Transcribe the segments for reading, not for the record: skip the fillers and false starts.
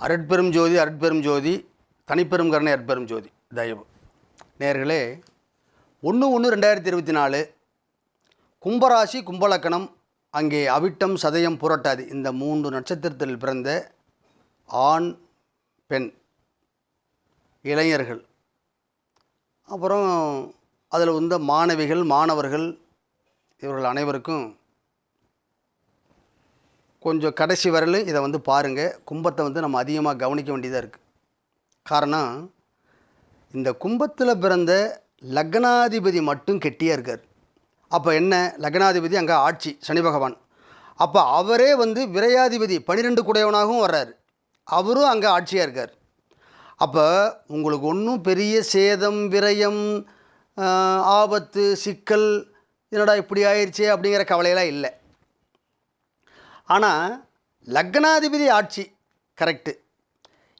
அருட்பெரும் ஜோதி அருட்பெரும் ஜோதி தனிப்பெரும் கருணை அருட்பெரும் ஜோதி தயவு. நேயர்களே, 1/1/2024 கும்பராசி கும்பலக்கணம். அங்கே அவிட்டம் சதயம் புரட்டாதி இந்த 3 நட்சத்திரத்தில் பிறந்த ஆண் பெண் இளைஞர்கள், அப்புறம் அதில் வந்த மாணவிகள் மாணவர்கள், இவர்கள் அனைவருக்கும் கொஞ்சம் கடைசி வரலும் இதை பாருங்கள். கும்பத்தை நம்ம அதிகமாக கவனிக்க வேண்டியதாக இருக்குது. காரணம், இந்த கும்பத்தில் பிறந்த லக்னாதிபதி மட்டும் கெட்டியாக இருக்கார். அப்போ என்ன, லக்னாதிபதி அங்கே ஆட்சி சனி பகவான். அப்போ அவரே விரையாதிபதி 12 குடையவனாகவும் வர்றார். அவரும் அங்கே ஆட்சியாக இருக்கார். அப்போ உங்களுக்கு ஒன்றும் பெரிய சேதம் விரயம் ஆபத்து சிக்கல் என்னடா இப்படி ஆயிடுச்சே அப்படிங்கிற கவலையெல்லாம் இல்லை. ஆனால் லக்னாதிபதி ஆட்சி கரெக்டு.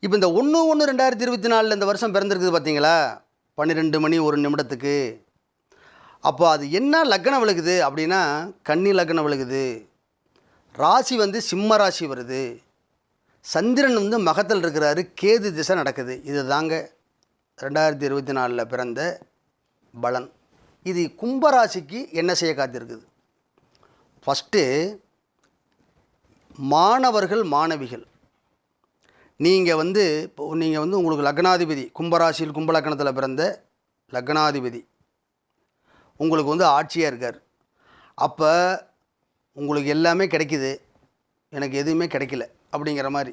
இப்போ இந்த 1/1/2024 இந்த வருஷம் பிறந்திருக்குது பார்த்தீங்களா, 12 மணி 1 நிமிடத்துக்கு. அப்போ அது என்ன லக்னம் விழுகுது அப்படின்னா, கன்னி லக்னம் விழுகுது. ராசி சிம்ம ராசி வருது. சந்திரன் மகத்தில் இருக்கிறாரு. கேது திசை நடக்குது. இது தாங்க 2024 பிறந்த பலன். இது கும்பராசிக்கு என்ன செய்ய காத்திருக்குது? ஃபஸ்ட்டு, மாணவர்கள் மாணவிகள், நீங்கள் உங்களுக்கு லக்னாதிபதி கும்பராசியில் கும்பலக்கணத்தில் பிறந்த லக்னாதிபதி உங்களுக்கு ஆட்சியாக இருக்கார். அப்போ உங்களுக்கு எல்லாமே கிடைக்குது, எனக்கு எதுவுமே கிடைக்கல அப்படிங்கிற மாதிரி.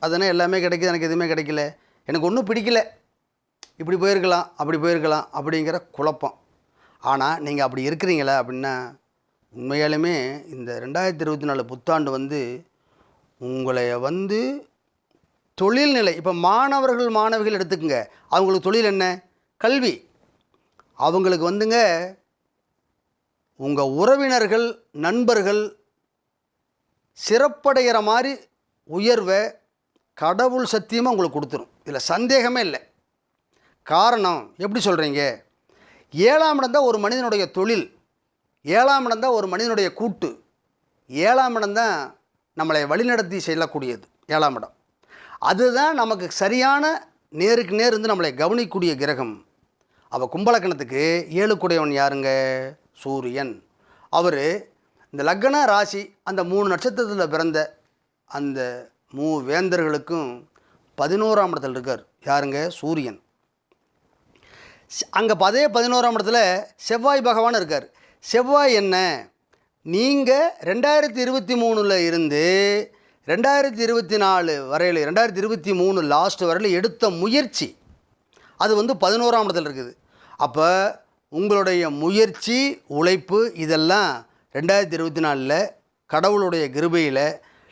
அதனால் எல்லாமே கிடைக்குது, எனக்கு எதுவுமே கிடைக்கல, எனக்கு ஒன்றும் பிடிக்கல, இப்படி போயிருக்கலாம் அப்படி போயிருக்கலாம் அப்படிங்கிற குழப்பம். ஆனால் நீங்கள் அப்படி இருக்கிறீங்களா அப்படின்னா, உண்மையாலுமே இந்த 2024 புத்தாண்டு உங்களை தொழில்நிலை, இப்போ மாணவர்கள் மாணவிகள் எடுத்துக்கங்க, அவங்களுக்கு தொழில் என்ன, கல்வி. அவங்களுக்கு உங்கள் உறவினர்கள் நண்பர்கள் சிறப்படைகிற மாதிரி உயர்வை கடவுள் சத்தியமாக உங்களுக்கு கொடுத்துரும். இதில் சந்தேகமே இல்லை. காரணம், எப்படி சொல்கிறீங்க, 7ஆம் இடம் தான் ஒரு மனிதனுடைய தொழில், 7ஆம் இடம் தான் ஒரு மனிதனுடைய கூட்டு, 7ஆம் இடம் தான் நம்மளை வழிநடத்தி செல்லக்கூடியது. 7ஆம் இடம் அதுதான் நமக்கு சரியான நேருக்கு நேர் நம்மளை கவனிக்கக்கூடிய கிரகம். அவள் கும்பலக்கணத்துக்கு 7 குடையவன் யாருங்க, சூரியன். அவர் இந்த லக்ன ராசி அந்த 3 நட்சத்திரத்தில் பிறந்த அந்த வேந்தர்களுக்கும் 11ஆம் இடத்துல இருக்கார். யாருங்க, சூரியன். அங்கே 11ஆம் இடத்துல செவ்வாய் பகவான் இருக்கார். செவ்வாய் என்ன, நீங்கள் 2023 இருந்து 2024 வரையில் 2023 லாஸ்ட் வரையில் எடுத்த முயற்சி அது 11ஆம் இடத்துல இருக்குது. அப்போ உங்களுடைய முயற்சி உழைப்பு இதெல்லாம் 2024 கடவுளுடைய கிருபையில்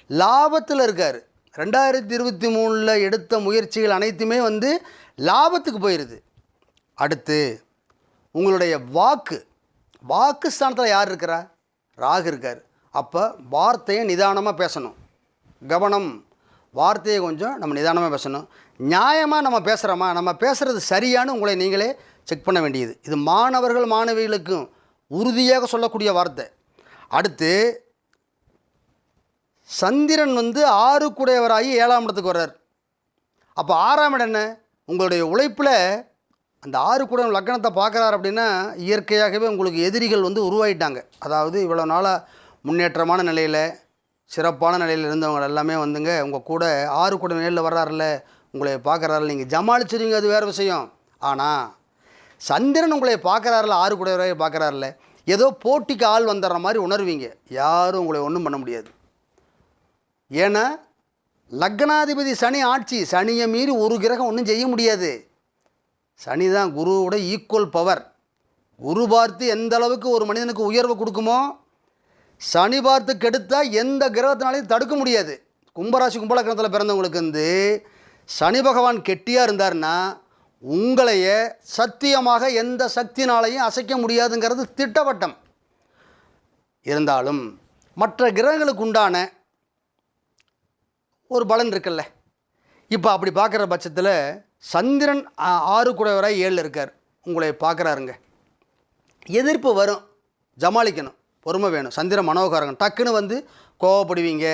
லாபத்தில் இருக்கார். 2023 எடுத்த முயற்சிகள் அனைத்துமே லாபத்துக்கு போயிடுது. அடுத்து உங்களுடைய வாக்கு ஸ்தானத்தில் யார் இருக்கிறா, ராகு இருக்கார். அப்போ வார்த்தையை நிதானமாக பேசணும், கவனம். வார்த்தையை கொஞ்சம் நம்ம நிதானமாக பேசணும். நியாயமாக நம்ம பேசுகிறோமா, நம்ம பேசுகிறது சரியானு உங்களை நீங்களே செக் பண்ண வேண்டியது. இது மாணவர்கள் மாணவிகளுக்கும் உறுதியாக சொல்லக்கூடிய வார்த்தை. அடுத்து சந்திரன் 6 குடையவராகி 7ஆம் இடத்துக்கு வர்றார். அப்போ 6ஆம் இடம் என்ன, உங்களுடைய உழைப்பில் அந்த 6 குடையவன் லக்னத்தை பார்க்குறாரு அப்படின்னா, இயற்கையாகவே உங்களுக்கு எதிரிகள் உருவாயிட்டாங்க. அதாவது இவ்வளோ நாளாக முன்னேற்றமான நிலையில் சிறப்பான நிலையில் இருந்தவங்க எல்லாமே உங்கள் கூட 6 குடை நேரில் வர்றாருல, உங்களை பார்க்குறாரு, நீங்கள் ஜமாளிச்சிருவீங்க, அது வேறு விஷயம். ஆனால் சந்திரன் உங்களை பார்க்குறாருல, 6 குடை வரை பார்க்குறாருல, ஏதோ போட்டிக்கு ஆள் வந்துடுற மாதிரி உணர்வீங்க. யாரும் உங்களை ஒன்றும் பண்ண முடியாது. ஏன்னா லக்னாதிபதி சனி ஆட்சி, சனியை மீறி ஒரு கிரகம் ஒன்றும் செய்ய முடியாது. சனி தான் குருவோட ஈக்குவல் பவர். குரு பார்த்து எந்த அளவுக்கு ஒரு மனிதனுக்கு உயர்வு கொடுக்குமோ, சனி பார்த்து கெடுத்தால் எந்த கிரகத்தினாலையும் தடுக்க முடியாது. கும்பராசி கும்பலக்கணத்தில் பிறந்தவங்களுக்கு சனி பகவான் கெட்டியாக இருந்தார்னா உங்களைய சத்தியமாக எந்த சக்தினாலையும் அசைக்க முடியாதுங்கிறது திட்டவட்டம். இருந்தாலும் மற்ற கிரகங்களுக்கு உண்டான ஒரு பலன் இருக்குல்ல. இப்போ அப்படி பார்க்குற பட்சத்தில் சந்திரன் 6 குடையவராய் 7 இருக்கார். உங்களை பார்க்குறாருங்க, எதிர்ப்பு வரும், ஜமாளிக்கணும், பொறுமை வேணும். சந்திரன் மனோகாரகன், டக்குன்னு கோவப்படுவீங்க,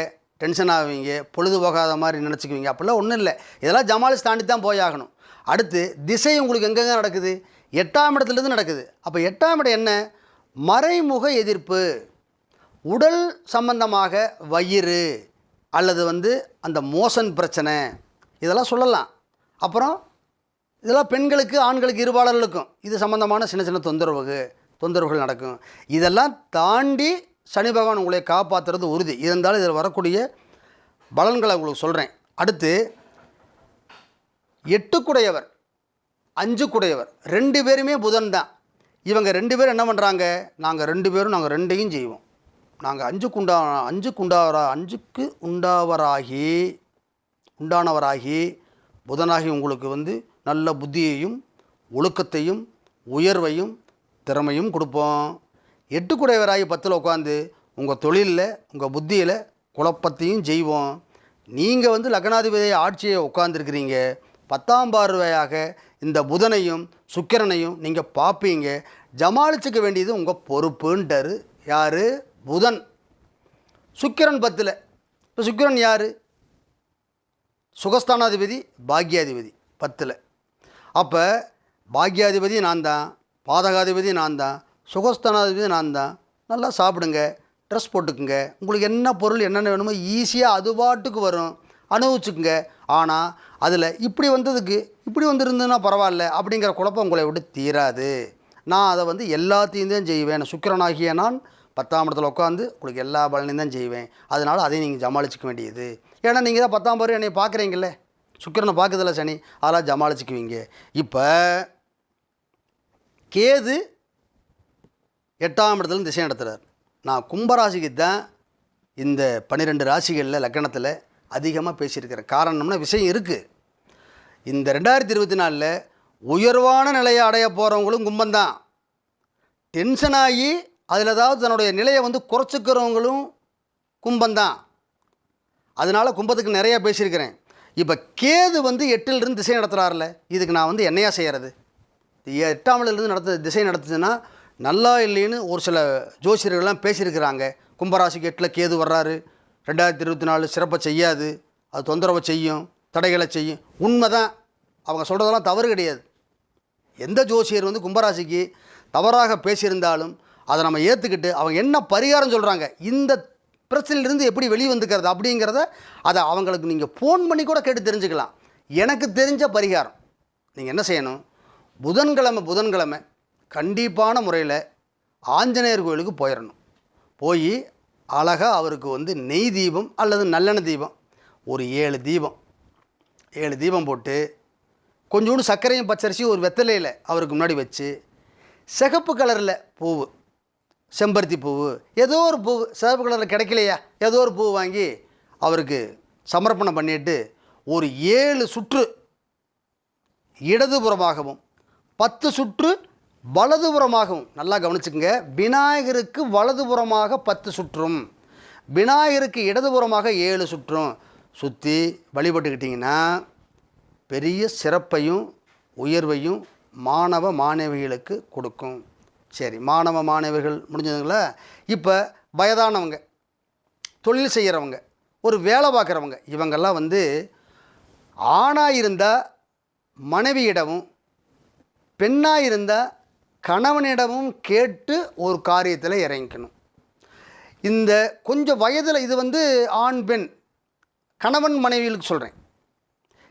டென்ஷன் ஆவீங்க, பொழுது போகாத மாதிரி நினச்சிக்குவீங்க. அப்படிலாம் ஒன்றும் இல்லை. இதெல்லாம் ஜமாலிஸ் தாண்டி தான் போயாகணும். அடுத்து திசை உங்களுக்கு எங்கெங்கே நடக்குது? 8ஆம் இடத்துலேருந்து நடக்குது. அப்போ 8ஆம் இடம் என்ன? மறைமுக எதிர்ப்பு. உடல் சம்பந்தமாக வயிறு அல்லது அந்த மோஷன் பிரச்சனை இதெல்லாம் சொல்லலாம். அப்புறம் இதெல்லாம் பெண்களுக்கு ஆண்களுக்கு இருபாலர்களுக்கும் இது சம்பந்தமான சின்ன சின்ன தொந்தரவுகள் நடக்கும். இதெல்லாம் தாண்டி சனி பகவான் உங்களை காப்பாற்றுறது உறுதி. இருந்தாலும் இதில் வரக்கூடிய பலன்களை உங்களுக்கு சொல்கிறேன். அடுத்து 8 5 2 பேருமே புதன் தான். இவங்க 2 பேரும் என்ன பண்ணுறாங்க? நாங்கள் 2 பேரும் நாங்கள் 2ஐயும் செய்வோம். நாங்கள் 5க்கு உண்டானவராகி புதனாகி உங்களுக்கு நல்ல புத்தியையும் ஒழுக்கத்தையும் உயர்வையும் திறமையும் கொடுப்போம். 8 10ல் உட்காந்து உங்கள் தொழிலில் உங்கள் புத்தியில் குழப்பத்தையும் செய்வோம். நீங்கள் லக்னாதிபதி ஆட்சியை உட்காந்துருக்கிறீங்க. 10ஆம் பார்வையாக இந்த புதனையும் சுக்கிரனையும் நீங்கள் பார்ப்பீங்க. ஜமாளிச்சுக்க வேண்டியது உங்கள் பொறுப்புன்றார். யார்? புதன். சுக்கிரன் 10ல். இப்போ சுக்கிரன் யார்? சுகஸ்தானாதிபதி, பாக்யாதிபதி 10ல். அப்போ பாக்யாதிபதி நான் தான், பாதகாதிபதி நான் தான், சுகஸ்தானாதிபதி நான் தான். நல்லா சாப்பிடுங்க, ட்ரெஸ் போட்டுக்குங்க, உங்களுக்கு என்ன பொருள் என்னென்ன வேணுமோ ஈஸியாக அது பாட்டுக்கு வரும், அனுபவிச்சுக்குங்க. ஆனால் அதில் இப்படி வந்ததுக்கு இப்படி வந்துருந்துன்னா பரவாயில்ல அப்படிங்கிற குழப்பம் உங்களை விட்டு தீராது. நான் அதை எல்லாத்தையும் தான் செய்வேன். சுக்கிரனாகிய நான் 10ஆம் இடத்துல உட்காந்து உங்களுக்கு எல்லா பலனையும் தான் செய்வேன். அதனால் அதை நீங்கள் ஜமாளிச்சிக்க வேண்டியது. ஏன்னா நீங்கள் தான் 10ஆம் பாரு என்னை பார்க்குறீங்களே, சுக்கிரனை பார்க்குதில்ல சனி, அதெல்லாம் ஜமாளிச்சிக்குவீங்க. இப்போ கேது 8ஆம் இடத்துலேருந்து திசை நடத்துகிறார். நான் கும்பராசிக்கு தான் இந்த 12 ராசிகளில் லக்கணத்தில் அதிகமாக பேசியிருக்கிறேன். காரணம்னா விஷயம் இருக்குது. இந்த 2024 உயர்வான நிலையை அடைய போகிறவங்களும் கும்பந்தான். டென்ஷன் ஆகி அதில் ஏதாவது தன்னுடைய நிலையை குறைச்சிக்கிறவங்களும் கும்பந்தான். அதனால் கும்பத்துக்கு நிறையா பேசியிருக்கிறேன். இப்போ கேது 8லிருந்து திசை நடத்துகிறார்ல, இதுக்கு நான் என்னையா செய்கிறது? 8ஆம் இடத்துலேருந்து திசை நடத்துச்சுன்னா நல்லா இல்லைன்னு ஒரு சில ஜோசியர்கள்லாம் பேசியிருக்கிறாங்க. கும்பராசிக்கு 8ல் கேது வர்றாரு, 2024 சிறப்பை செய்யாது, அது தொந்தரவை செய்யும், தடைகளை செய்யும். உண்மை தான், அவங்க சொல்கிறதெல்லாம் தவறு கிடையாது. எந்த ஜோசியர் கும்பராசிக்கு தவறாக பேசியிருந்தாலும் அதை நம்ம ஏற்றுக்கிட்டு அவங்க என்ன பரிகாரம் சொல்கிறாங்க, இந்த பிரச்சனையிலிருந்து எப்படி வெளியே வந்துக்கிறது அப்படிங்கிறத அதை அவங்களுக்கு நீங்கள் ஃபோன் பண்ணி கூட கேட்டு தெரிஞ்சுக்கலாம். எனக்கு தெரிஞ்ச பரிகாரம் நீங்கள் என்ன செய்யணும்? புதன்கிழமை கண்டிப்பான முறையில் ஆஞ்சநேயர் கோயிலுக்கு போயிடணும். போய் அழகாக அவருக்கு நெய் தீபம் அல்லது நல்லெண்ணெய் தீபம் ஒரு 7 தீபம் போட்டு கொஞ்சோண்டு சர்க்கரையும் பச்சரிசி ஒரு வெத்தலையில் அவருக்கு முன்னாடி வச்சு, சிகப்பு கலரில் பூவு, செம்பருத்தி பூவு, ஏதோ ஒரு பூவு, சிவப்பு கலரில் கிடைக்கலையா ஏதோ ஒரு பூ வாங்கி அவருக்கு சமர்ப்பணம் பண்ணிட்டு ஒரு 7 சுற்று இடதுபுறமாகவும் 10 சுற்று வலதுபுறமாகவும், நல்லா கவனிச்சுக்கோங்க, விநாயகருக்கு வலதுபுறமாக 10 சுற்றும், விநாயகருக்கு இடதுபுறமாக 7 சுற்றும் சுற்றி வழிபட்டுக்கிட்டிங்கன்னா பெரிய சிறப்பையும் உயர்வையும் மாணவ மாணவிகளுக்கு கொடுக்கும். சரி, மாணவ மாணவிகள் முடிஞ்சதுங்களா? இப்போ வயதானவங்க, தொழில் செய்கிறவங்க, ஒரு வேலை பார்க்குறவங்க, இவங்கெல்லாம் ஆணாக இருந்தால் மனைவியிடமும் பெண்ணாக இருந்தால் கணவனிடமும் கேட்டு ஒரு காரியத்தில் இறங்கிக்கணும். இந்த கொஞ்சம் வயதில் இது ஆண் பெண் கணவன் மனைவிகளுக்கு சொல்கிறேன்.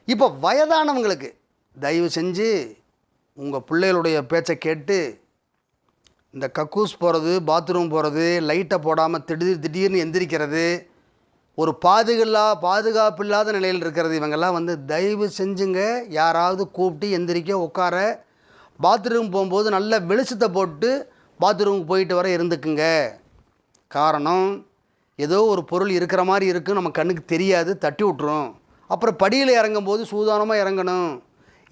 இப்போ வயதானவங்களுக்கு தயவு செஞ்சு உங்கள் பிள்ளைகளுடைய பேச்சை கேட்டு இந்த கக்கூஸ் போகிறது, பாத்ரூம் போகிறது, லைட்டை போடாமல் திடீர்னு எந்திரிக்கிறது, ஒரு பாதுகாப்பு இல்லாத நிலையில் இருக்கிறது, இவங்கெல்லாம் தயவு செஞ்சுங்க யாராவது கூப்பிட்டு எந்திரிக்க உட்கார, பாத்ரூம் போகும்போது நல்ல வெளிச்சத்தை போட்டு பாத்ரூமுக்கு போயிட்டு வர இருந்துக்குங்க. காரணம், ஏதோ ஒரு பொருள் இருக்கிற மாதிரி இருக்குது, நம்ம கண்ணுக்கு தெரியாது, தட்டி விட்டுரும். அப்புறம் படியில் இறங்கும்போது சூதானமாக இறங்கணும்.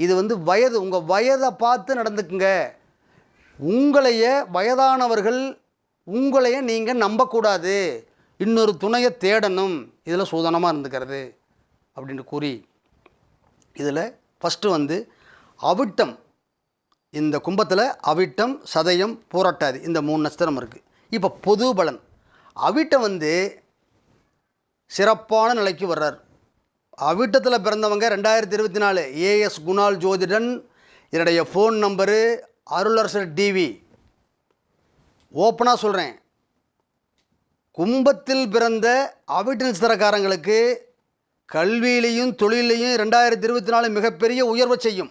இது வயது, உங்கள் வயதை பார்த்து நடந்துக்குங்க. வயதானவர்கள் உங்களையே நீங்கள் நம்பக்கூடாது, இன்னொரு துணையை தேடணும், இதில் சூதானமாக இருந்துக்கிறது அப்படின்னு கூறி, இதில் ஃபஸ்ட்டு அவிட்டம், இந்த கும்பத்தில் அவிட்டம், சதயம், பூரட்டாதி இந்த 3 நட்சத்திரம் இருக்குது. இப்போ பொது பலன், அவிட்டம் சிறப்பான நிலைக்கு வர்றார். அவிட்டத்தில் பிறந்தவங்க 2024 ஏஎஸ் குணால் ஜோதிடன். என்னுடைய ஃபோன் நம்பரு அருளரசர் டிவி. ஓப்பனாக சொல்கிறேன், கும்பத்தில் பிறந்த அவிட்ட நட்சத்திரக்காரங்களுக்கு கல்வியிலையும் தொழிலையும் 2024 மிகப்பெரிய உயர்வை செய்யும்.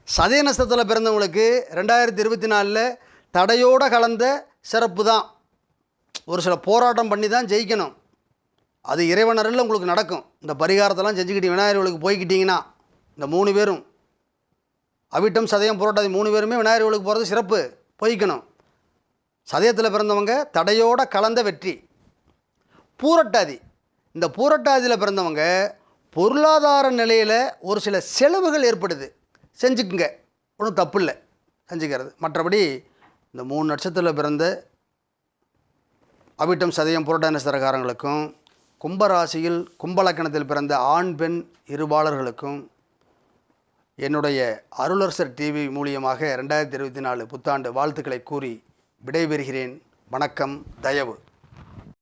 சதய நட்சத்திரத்தில் பிறந்தவங்களுக்கு 2024 தடையோடு கலந்த சிறப்பு தான். ஒரு சில போராட்டம் பண்ணி தான் ஜெயிக்கணும். அது இறைவனரில் உங்களுக்கு நடக்கும். இந்த பரிகாரத்தெல்லாம் செஞ்சுக்கிட்டு விநாயகர்களுக்கு போய்கிட்டிங்கன்னா, இந்த 3 பேரும் அவிட்டம் சதயம் புரட்டாதி 3 பேருமே விநாயகர்களுக்கு போகிறது சிறப்பு. போய்க்கணும். சதயத்தில் பிறந்தவங்க தடையோடு கலந்த வெற்றி. பூரட்டாதி, இந்த பூரட்டாதியில் பிறந்தவங்க பொருளாதார நிலையில் ஒரு சில செலவுகள் ஏற்படுது, செஞ்சுக்குங்க, ஒன்றும் தப்பு இல்லை செஞ்சுக்கிறது. மற்றபடி இந்த 3 நட்சத்திரத்தில் பிறந்த அவிட்டம் சதயம் புரட்டாதி நட்சத்திரக்காரங்களுக்கும் கும்பராசியில் கும்பலக்கணத்தில் பிறந்த ஆண் பெண் இருபாளர்களுக்கும் என்னுடைய அருளரசர் டிவி மூலியமாக 2024 புத்தாண்டு வாழ்த்துக்களை கூறி விடைபெறுகிறேன். வணக்கம். தயவு.